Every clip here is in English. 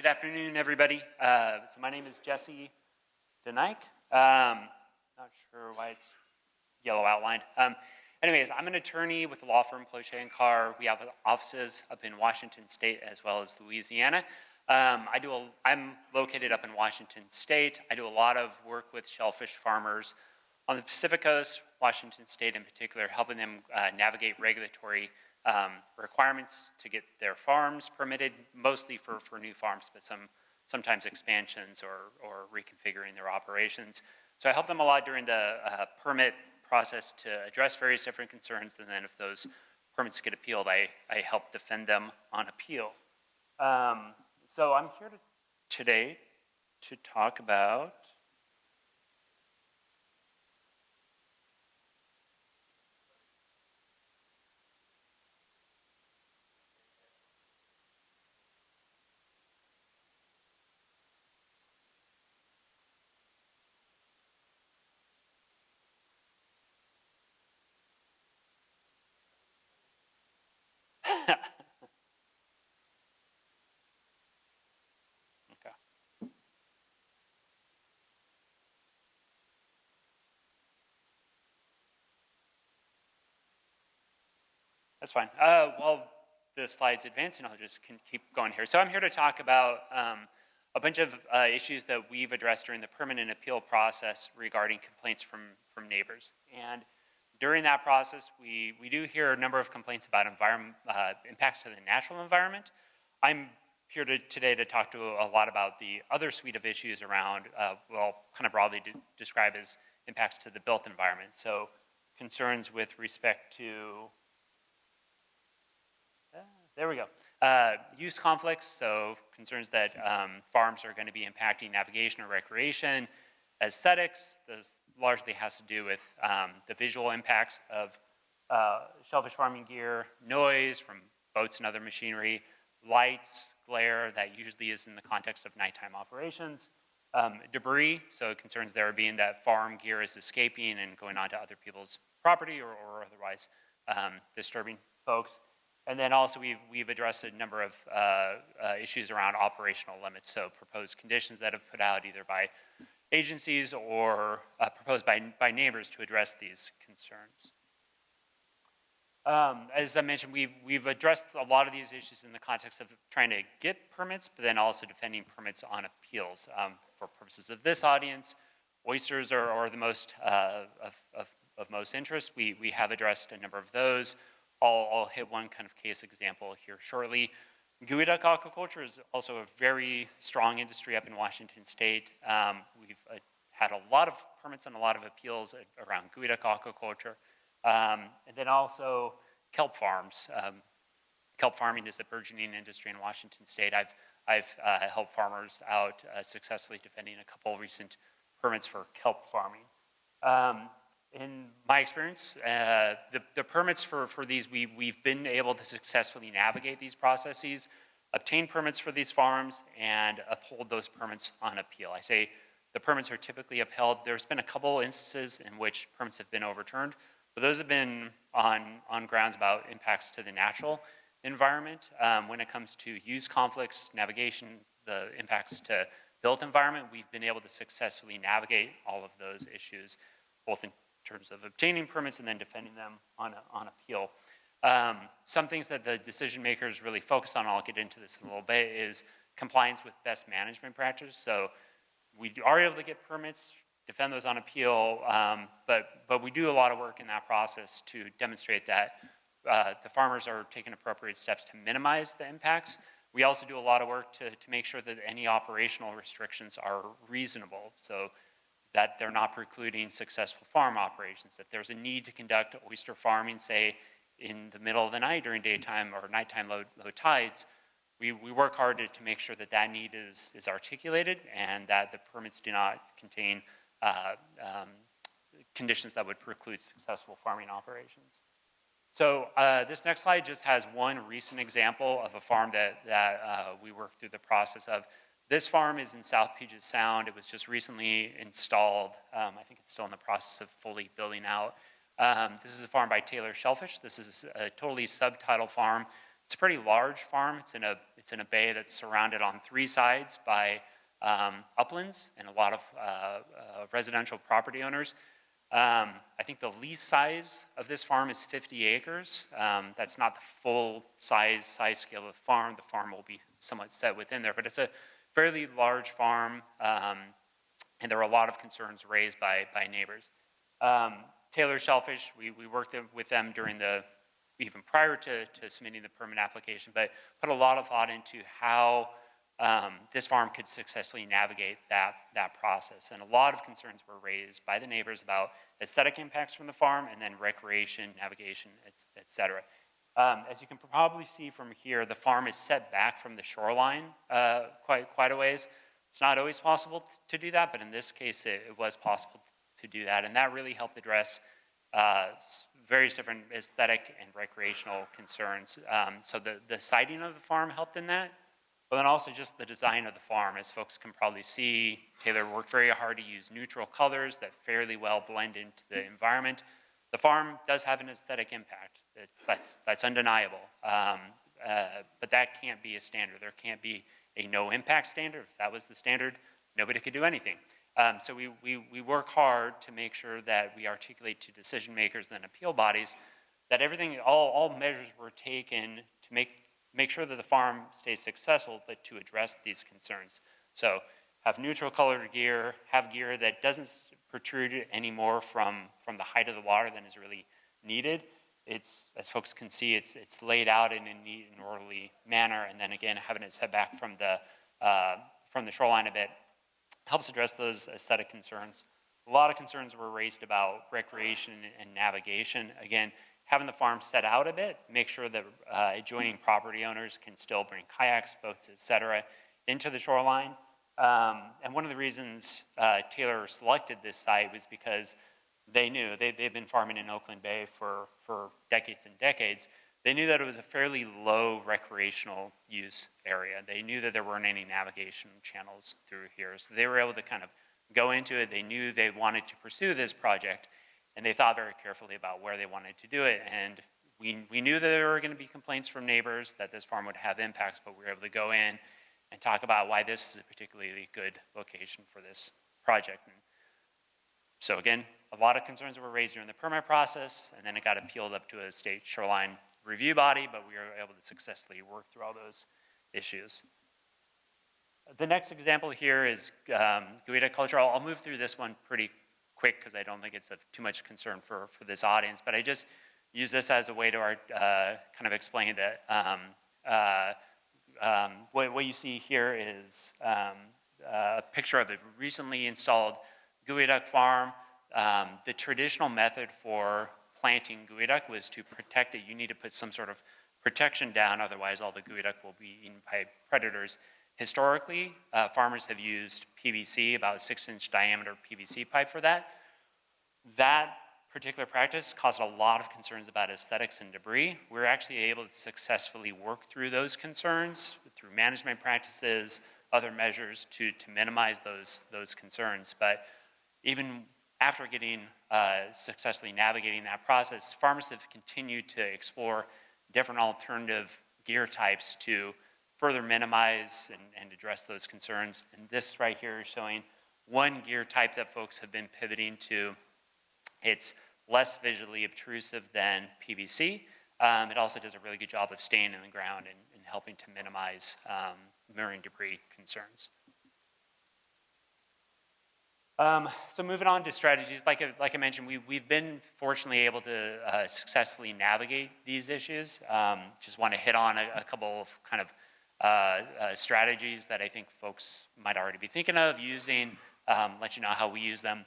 Good afternoon, everybody. So my name is Jesse DeNike. Not sure why it's yellow outlined. Anyways, I'm an attorney with the law firm Plauche Carr. We have offices up in Washington State as well as Louisiana. I'm located up in Washington State. I do a lot of work with shellfish farmers on the Pacific Coast, Washington State in particular, helping them navigate regulatory requirements to get their farms permitted, mostly for new farms, but sometimes expansions or reconfiguring their operations. So I help them a lot during the permit process to address various different concerns, and then if those permits get appealed, I help defend them on appeal. So I'm here today to talk about okay. That's fine. While the slide's advancing, I'll just keep going here. So I'm here to talk about a bunch of issues that we've addressed during the permanent appeal process regarding complaints from neighbors. And during that process, we do hear a number of complaints about impacts to the natural environment. I'm here today to talk to a lot about the other suite of issues around, well, kind of broadly described as impacts to the built environment. So concerns with respect to there we go. Use conflicts, so concerns that farms are going to be impacting navigation or recreation. Aesthetics, this largely has to do with the visual impacts of shellfish farming gear, noise from boats and other machinery, lights, glare, that usually is in the context of nighttime operations, debris, so concerns there being that farm gear is escaping and going onto other people's property or otherwise disturbing folks. And then also we've addressed a number of issues around operational limits, so proposed conditions that have put out either by agencies or proposed by neighbors to address these concerns. As I mentioned, we've addressed a lot of these issues in the context of trying to get permits, but then also defending permits on appeals. For purposes of this audience, oysters are the most of most interest. We have addressed a number of those. I'll hit one kind of case example here shortly. Geoduck aquaculture is also a very strong industry up in Washington State. We've had a lot of permits and a lot of appeals around geoduck aquaculture. And then also kelp farms. Kelp farming is a burgeoning industry in Washington State. I've helped farmers out successfully defending a couple recent permits for kelp farming. In my experience, the permits for these, we've been able to successfully navigate these processes, obtain permits for these farms, and uphold those permits on appeal. I say the permits are typically upheld. There's been a couple instances in which permits have been overturned, but those have been on grounds about impacts to the natural environment. When it comes to use conflicts, navigation, the impacts to built environment, we've been able to successfully navigate all of those issues, both in terms of obtaining permits and then defending them on appeal. Some things that the decision makers really focus on, I'll get into this in a little bit, is compliance with best management practices. So we are able to get permits, defend those on appeal, but we do a lot of work in that process to demonstrate that the farmers are taking appropriate steps to minimize the impacts. We also do a lot of work to make sure that any operational restrictions are reasonable, so that they're not precluding successful farm operations. If there's a need to conduct oyster farming, say, in the middle of the night during daytime or nighttime low tides, we work hard to make sure that that need is articulated and that the permits do not contain conditions that would preclude successful farming operations. So this next slide just has one recent example of a farm that we worked through the process of. This farm is in South Puget Sound. It was just recently installed. I think it's still in the process of fully building out. This is a farm by Taylor Shellfish. This is a totally subtidal farm. It's a pretty large farm. It's in a bay that's surrounded on 3 sides by uplands and a lot of residential property owners. I think the lease size of this farm is 50 acres. That's not the full size scale of the farm. The farm will be somewhat set within there, but it's a fairly large farm, and there are a lot of concerns raised by neighbors. Taylor Shellfish, we worked with them during even prior to submitting the permit application, but put a lot of thought into how this farm could successfully navigate that process. And a lot of concerns were raised by the neighbors about aesthetic impacts from the farm and then recreation, navigation, et cetera. As you can probably see from here, the farm is set back from the shoreline quite a ways. It's not always possible to do that, but in this case, it was possible to do that. And that really helped address various different aesthetic and recreational concerns. So the siting of the farm helped in that. But then also just the design of the farm. As folks can probably see, Taylor worked very hard to use neutral colors that fairly well blend into the environment. The farm does have an aesthetic impact. That's undeniable. But that can't be a standard. There can't be a no impact standard. If that was the standard, nobody could do anything. So we work hard to make sure that we articulate to decision makers and appeal bodies that everything, all measures were taken to make sure that the farm stays successful, but to address these concerns. So have neutral colored gear, have gear that doesn't protrude any more from the height of the water than is really needed. It's, as folks can see, it's laid out in a neat and orderly manner, and then again, having it set back from the shoreline a bit helps address those aesthetic concerns. A lot of concerns were raised about recreation and navigation. Again, having the farm set out a bit, make sure that adjoining property owners can still bring kayaks, boats, et cetera, into the shoreline. And one of the reasons Taylor selected this site was because they knew, they've been farming in Oakland Bay for decades and decades. They knew that it was a fairly low recreational use area. They knew that there weren't any navigation channels through here. So they were able to kind of go into it. They knew they wanted to pursue this project, and they thought very carefully about where they wanted to do it. And we knew that there were going to be complaints from neighbors that this farm would have impacts, but we were able to go in and talk about why this is a particularly good location for this project. And so again, a lot of concerns were raised during the permit process, and then it got appealed up to a state shoreline review body, but we were able to successfully work through all those issues. The next example here is aquaculture. Culture. I'll move through this one pretty quick because I don't think it's of too much concern for this audience, but I just use this as a way to kind of explain that what you see here is a picture of the recently installed geoduck farm. The traditional method for planting geoduck was to protect it. You need to put some sort of protection down, otherwise all the geoduck will be eaten by predators. Historically, farmers have used PVC, about a 6-inch diameter PVC pipe for that. That particular practice caused a lot of concerns about aesthetics and debris. We're actually able to successfully work through those concerns through management practices, other measures to minimize those concerns. But even after successfully navigating that process, farmers have continued to explore different alternative gear types to further minimize and address those concerns. And this right here is showing one gear type that folks have been pivoting to. It's less visually obtrusive than PVC. It also does a really good job of staying in the ground and helping to minimize marine debris concerns. So moving on to strategies, like I mentioned, we've been fortunately able to successfully navigate these issues. Just want to hit on a couple of kind of strategies that I think folks might already be thinking of using, let you know how we use them.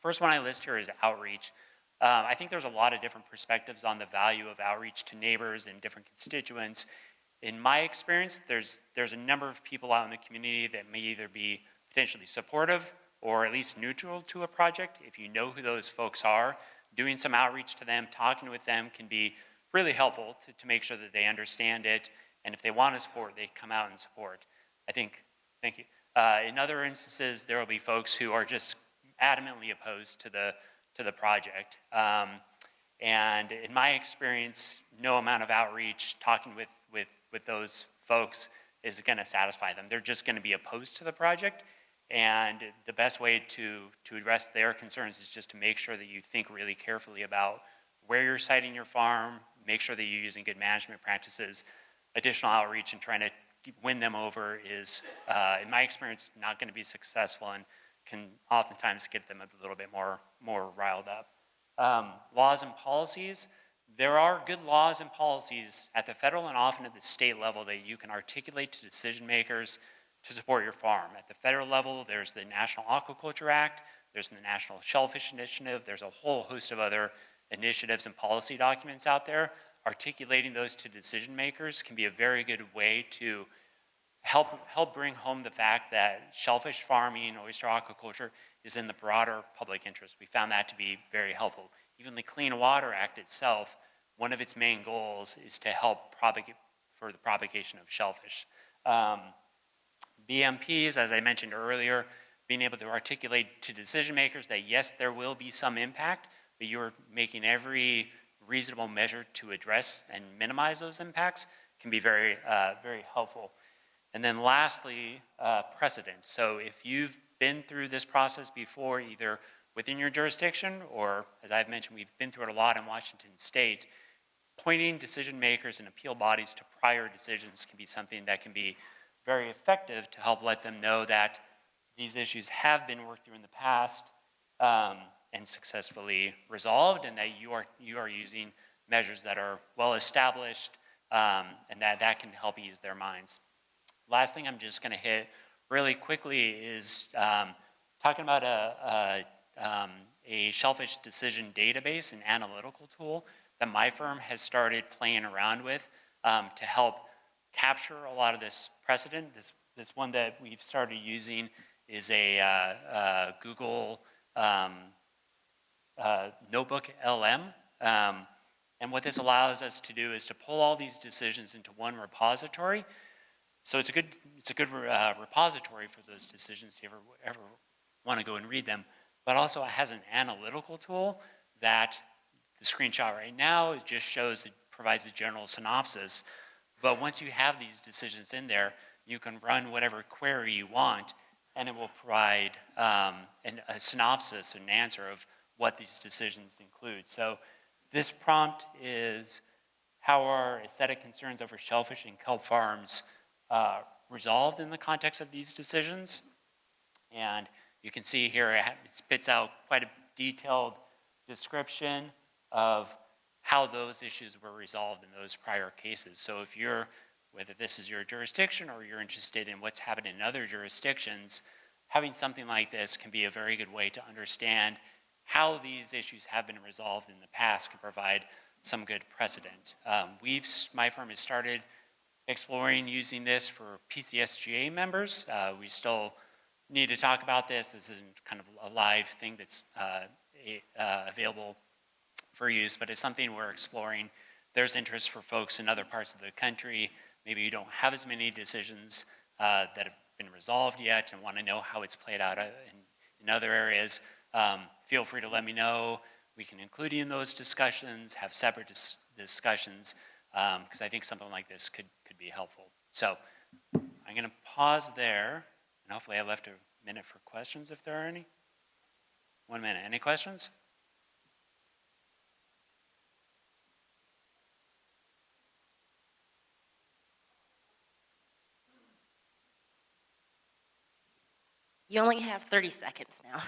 First one I list here is outreach. I think there's a lot of different perspectives on the value of outreach to neighbors and different constituents. In my experience, there's a number of people out in the community that may either be potentially supportive or at least neutral to a project. If you know who those folks are, doing some outreach to them, talking with them can be really helpful to make sure that they understand it. And if they want to support, they come out and support. Thank you. In other instances, there will be folks who are just adamantly opposed to the project. And in my experience, no amount of outreach, talking with those folks is going to satisfy them. They're just going to be opposed to the project. And the best way to address their concerns is just to make sure that you think really carefully about where you're siting your farm, make sure that you're using good management practices. Additional outreach and trying to win them over is, in my experience, not going to be successful and can oftentimes get them a little bit more riled up. Laws and policies. There are good laws and policies at the federal and often at the state level that you can articulate to decision makers to support your farm. At the federal level, there's the National Aquaculture Act, there's the National Shellfish Initiative, there's a whole host of other initiatives and policy documents out there. Articulating those to decision makers can be a very good way to help bring home the fact that shellfish farming, oyster aquaculture is in the broader public interest. We found that to be very helpful. Even the Clean Water Act itself, one of its main goals is to help for the propagation of shellfish. BMPs, as I mentioned earlier, being able to articulate to decision makers that yes, there will be some impact, but you're making every reasonable measure to address and minimize those impacts can be very, very helpful. And then lastly, precedent. So if you've been through this process before, either within your jurisdiction or, as I've mentioned, we've been through it a lot in Washington State, pointing decision makers and appeal bodies to prior decisions can be something that can be very effective to help let them know that these issues have been worked through in the past and successfully resolved, and that you are using measures that are well established and that can help ease their minds. Last thing I'm just going to hit really quickly is talking about a shellfish decision database, an analytical tool that my firm has started playing around with to help capture a lot of this precedent. This one that we've started using is a Google notebook LM. And what this allows us to do is to pull all these decisions into one repository. So it's a good repository for those decisions if you ever want to go and read them. But also it has an analytical tool that the screenshot right now just shows, it provides a general synopsis. But once you have these decisions in there, you can run whatever query you want, and it will provide a synopsis, an answer of what these decisions include. So this prompt is, how are aesthetic concerns over shellfish and kelp farms resolved in the context of these decisions? And you can see here it spits out quite a detailed description of how those issues were resolved in those prior cases. So if you're, whether this is your jurisdiction or you're interested in what's happened in other jurisdictions, having something like this can be a very good way to understand how these issues have been resolved in the past, can provide some good precedent. My firm has started exploring using this for PCSGA members. We still need to talk about this. This isn't kind of a live thing that's available for use, but it's something we're exploring. There's interest for folks in other parts of the country. Maybe you don't have as many decisions that have been resolved yet and want to know how it's played out in other areas. Feel free to let me know. We can include you in those discussions, have separate discussions, because I think something like this could be helpful. So I'm going to pause there, and hopefully I left a minute for questions if there are any. 1 minute. Any questions? You only have 30 seconds now.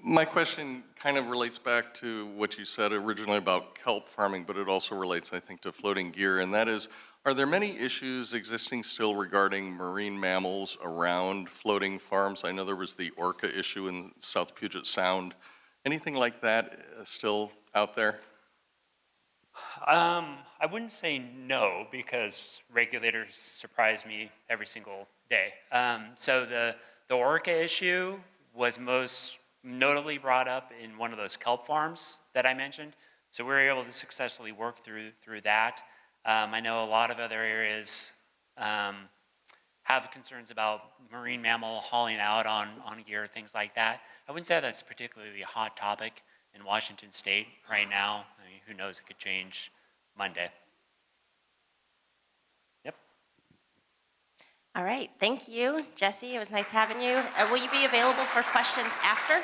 My question kind of relates back to what you said originally about kelp farming, but it also relates, I think, to floating gear, and that is, are there many issues existing still regarding marine mammals around floating farms? I know there was the orca issue in South Puget Sound. Anything like that still out there? I wouldn't say no, because regulators surprise me every single day. So the orca issue was most notably brought up in one of those kelp farms that I mentioned. So we were able to successfully work through that. I know a lot of other areas have concerns about marine mammal hauling out on gear, things like that. I wouldn't say that's a particularly hot topic in Washington State right now. I mean, who knows, it could change Monday. All right, thank you, Jesse. It was nice having you. Will you be available for questions after?